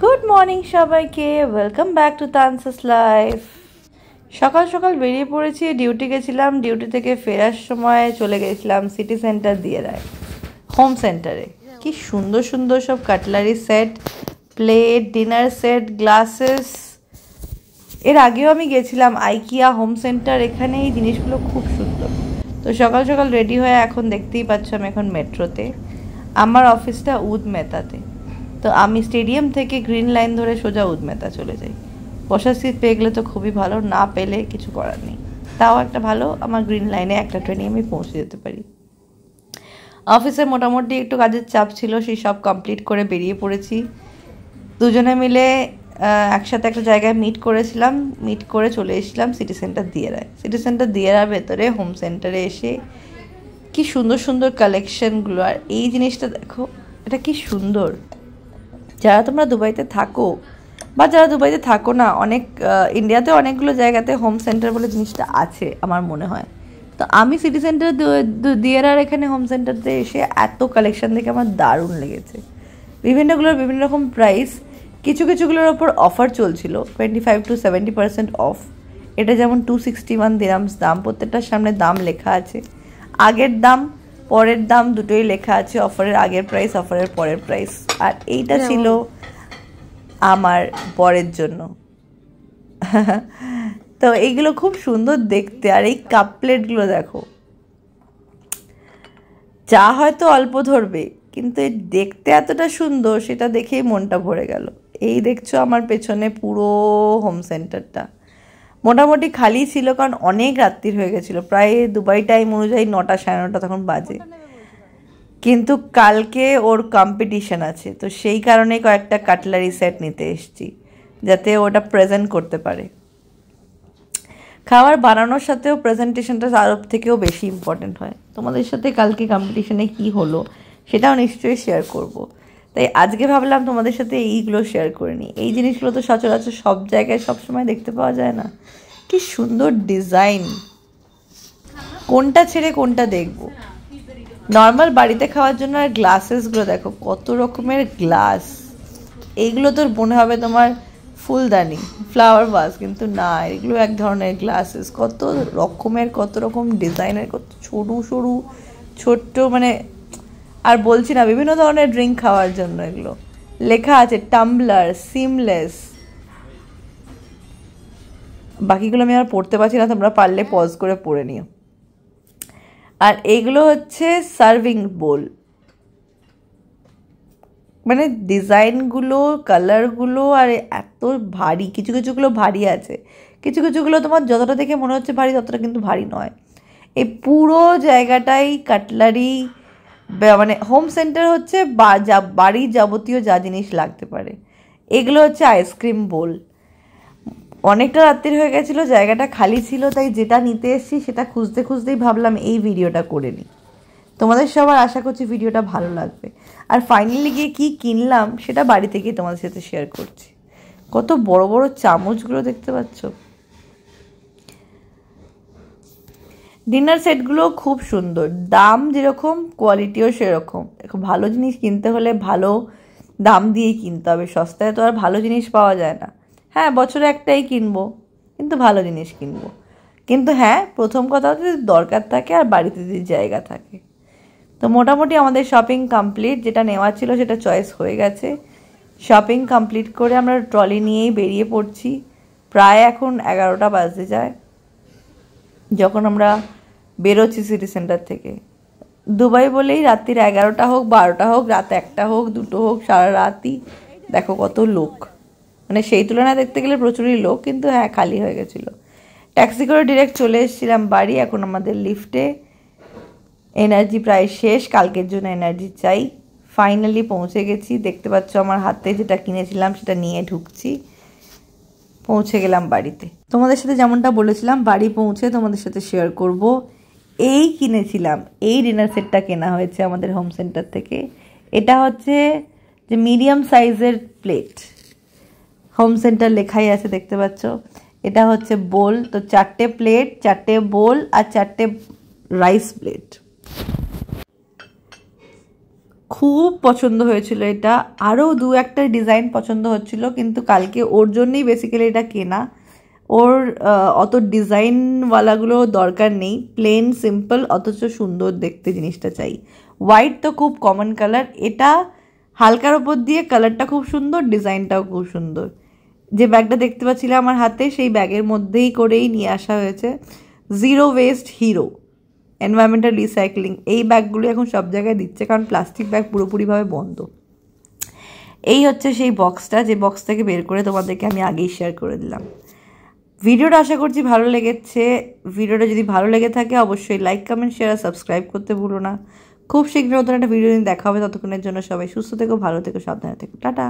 Good morning সবাইকে, welcome back to তানসাস life. সকাল সকাল বেরিয়ে পড়েছি, ডিউটি গেছিলাম। ডিউটি থেকে ফেরার সময় চলে গেছিলাম সিটি সেন্টার দিয়ে রায় হোম সেন্টারে। কি সুন্দর সুন্দর সব cutlery set, plate, dinner set, glasses. এর আগেও আমি গেছিলাম আইকিয়া হোম সেন্টার, এখানে এই জিনিসগুলো খুব সুন্দর। তো সকাল সকাল রেডি হয়ে এখন দেখতেই পাচ্ছ আমি এখন মেট্রোতে। আমার অফিসটা উদমেতাতে, তো আমি স্টেডিয়াম থেকে গ্রিন লাইন ধরে সোজা উদমেতা চলে যাই। বসার সিট পেয়ে গেলে তো খুবই ভালো, না পেলে কিছু করার নেই। তাও একটা ভালো, আমার গ্রিন লাইনে একটা ট্রেনে আমি পৌঁছে যেতে পারি। অফিসে মোটামুটি একটু কাজের চাপ ছিল, সেই সব কমপ্লিট করে বেরিয়ে পড়েছি। দুজনে মিলে একসাথে একটা জায়গায় মিট করেছিলাম, মিট করে চলে এসেছিলাম সিটি সেন্টার দিয়েরায়। সিটি সেন্টার দিয়েরার ভেতরে হোম সেন্টারে এসে কি সুন্দর সুন্দর কালেকশনগুলো। আর এই জিনিসটা দেখো, এটা কি সুন্দর। যারা তোমরা দুবাইতে থাকো বা যারা দুবাইতে থাকো না, অনেক ইন্ডিয়াতে অনেকগুলো জায়গাতে হোম সেন্টার বলে জিনিসটা আছে আমার মনে হয়। তো আমি সিটি সেন্টার দিয়েরার এখানে হোম সেন্টারতে এসে এত কালেকশন দেখে আমার দারুণ লেগেছে। বিভিন্নগুলোর বিভিন্ন রকম প্রাইস, কিছু কিছুগুলোর ওপর অফার চলছিল 25 to 70% অফ। এটা যেমন 261 দিরামস দাম, প্রত্যেকটার সামনে দাম লেখা আছে, আগের দাম পরের দাম দুটোই লেখা আছে, অফারের আগের প্রাইস অফারের পরের প্রাইস। আর এইটা ছিল আমার বরের জন্য। তো এইগুলো খুব সুন্দর দেখতে। আর এই কাপ প্লেটগুলো দেখো, চা হয়তো অল্প ধরবে কিন্তু দেখতে এতটা সুন্দর, সেটা দেখেই মনটা ভরে গেল। এই দেখছো আমার পেছনে পুরো হোম সেন্টারটা মোটামুটি খালি ছিল, কারণ অনেক রাত্রির হয়ে গেছিলো, প্রায় দুবাই টাইম অনুযায়ী 9টা 9:30 তখন বাজে। কিন্তু কালকে ওর কম্পিটিশন আছে, তো সেই কারণে কয়েকটা কাটলারি সেট নিতে এসেছি যাতে ওটা প্রেজেন্ট করতে পারে। খাবার বানানোর সাথেও প্রেজেন্টেশনটা আরও থেকেও বেশি ইম্পর্টেন্ট হয়। তোমাদের সাথে কালকে কম্পিটিশনে কি হলো সেটাও নিশ্চয়ই শেয়ার করব। তাই আজকে ভাবলাম তোমাদের সাথে এইগুলো শেয়ার করে নিই। এই জিনিসগুলো তো সচরাচর সব জায়গায় সবসময় দেখতে পাওয়া যায় না। কি সুন্দর ডিজাইন, কোনটা ছেড়ে কোনটা দেখবো। নর্মাল বাড়িতে খাওয়ার জন্য আর গ্লাসেসগুলো দেখো, কত রকমের গ্লাস। এইগুলো তোর মনে হবে তোমার ফুলদানি, ফ্লাওয়ার ভাস, কিন্তু না, এগুলো এক ধরনের গ্লাসেস। কত রকমের, কত রকম ডিজাইনের, কত সরু সরু ছোট্ট, মানে আর বলছি না, বিভিন্ন ধরনের ড্রিঙ্ক খাওয়ার জন্য এগুলো লেখা আছে। টাম্বলার, সিমলেস, বাকিগুলো আমি আর পড়তে পারছি না, তোমরা পারলে পজ করে পড়ে নিও। আর এইগুলো হচ্ছে সার্ভিং বোল, মানে ডিজাইনগুলো, কালারগুলো, আর এত ভারী। কিছু কিছুগুলো ভারী আছে, কিছু কিছুগুলো তোমার যতটা দেখে মনে হচ্ছে ভারী ততটা কিন্তু ভারী নয়। এই পুরো জায়গাটাই কাটলারি, মানে হোম সেন্টার হচ্ছে বাড়ির যাবতীয় যা জিনিস লাগতে পারে। এগুলো হচ্ছে আইসক্রিম বোল। অনেকটা রাত্রির হয়ে গেছিলো, জায়গাটা খালি ছিল, তাই যেটা নিতে এসেছি সেটা খুঁজতে খুঁজতেই ভাবলাম এই ভিডিওটা করে নিই। তোমাদের সবার আশা করছি ভিডিওটা ভালো লাগবে। আর ফাইনালি গিয়ে কী কিনলাম সেটা বাড়ি থেকেই তোমাদের সাথে শেয়ার করছি। কত বড় বড় চামচগুলো দেখতে পাচ্ছ। ডিনার সেটগুলো খুব সুন্দর, দাম যেরকম কোয়ালিটিও সেরকম। দেখো, ভালো জিনিস কিনতে হলে ভালো দাম দিয়েই কিনতে হবে, সস্তায় তো আর ভালো জিনিস পাওয়া যায় না। হ্যাঁ, বছরে একটাই কিনবো, কিন্তু ভালো জিনিস কিনবো। কিন্তু হ্যাঁ, প্রথম কথা হচ্ছে দরকার থাকে আর বাড়িতে যদি জায়গা থাকে। তো মোটামুটি আমাদের শপিং কমপ্লিট, যেটা নেওয়া ছিল সেটা চয়েস হয়ে গেছে। শপিং কমপ্লিট করে আমরা ট্রলি নিয়েই বেরিয়ে পড়ছি। প্রায় এখন 11টা বাজতে যায় যখন আমরা বেরোচ্ছি সিটি সেন্টার থেকে। দুবাই বলেই রাত্রির 11টা হোক, 12টা হোক, রাত 1টা হোক, 2টো হোক, সারা রাতই দেখো কত লোক। মানে সেই তুলনায় দেখতে গেলে প্রচুরই লোক, কিন্তু হ্যাঁ, খালি হয়ে গেছিলো। ট্যাক্সি করে ডিরেক্ট চলে এসেছিলাম বাড়ি। এখন আমাদের লিফটে এনার্জি প্রায় শেষ, কালকের জন্য এনার্জি চাই। ফাইনালি পৌঁছে গেছি, দেখতে পাচ্ছ আমার হাতে যেটা কিনেছিলাম সেটা নিয়ে ঢুকছি। পৌঁছে গেলাম বাড়িতে। তোমাদের সাথে যেমনটা বলেছিলাম বাড়ি পৌঁছে তোমাদের সাথে শেয়ার করব। এই কিনেছিলাম, এই ডিনার সেটটা কেনা হয়েছে আমাদের হোম সেন্টার থেকে। এটা হচ্ছে যে মিডিয়াম সাইজের প্লেট, হোম সেন্টার লেখাই আছে দেখতে পাচ্ছ। এটা হচ্ছে বোল, তো 4টে প্লেট, 4টে বোল আর 4টে রাইস প্লেট। খুব পছন্দ হয়েছিল এটা। আরও দু একটা ডিজাইন পছন্দ হচ্ছিল, কিন্তু কালকে ওর জন্যই বেসিক্যালি এটা কেনা। ওর অত ডিজাইনওয়ালাগুলো দরকার নেই, প্লেন সিম্পল অথচ সুন্দর দেখতে জিনিসটা চাই। হোয়াইট তো খুব কমন কালার, এটা হালকার ওপর দিয়ে কালারটা খুব সুন্দর, ডিজাইনটাও খুব সুন্দর। যে ব্যাগটা দেখতে পাচ্ছিলাম আমার হাতে, সেই ব্যাগের মধ্যেই করেই নিয়ে আসা হয়েছে। Zero West hero, environmental recycling, এই ব্যাগগুলো এখন সব জায়গায় দিচ্ছে, কারণ প্লাস্টিক ব্যাগ পুরোপুরিভাবে বন্ধ। এই হচ্ছে সেই বক্সটা, যে বক্স থেকে বের করে তোমাদেরকে আমি আগেই শেয়ার করে দিলাম। ভিডিওটা আশা করছি ভালো লেগেছে। ভিডিওটা যদি ভালো লেগে থাকে অবশ্যই লাইক, কমেন্ট, শেয়ার আর সাবস্ক্রাইব করতে ভুলো না। খুব শীঘ্র নতুন একটা ভিডিও নিয়ে দেখা হবে। ততক্ষণের জন্য সবাই সুস্থ থেকো, ভালো থেকো, সাবধানে থেকো, টাটা।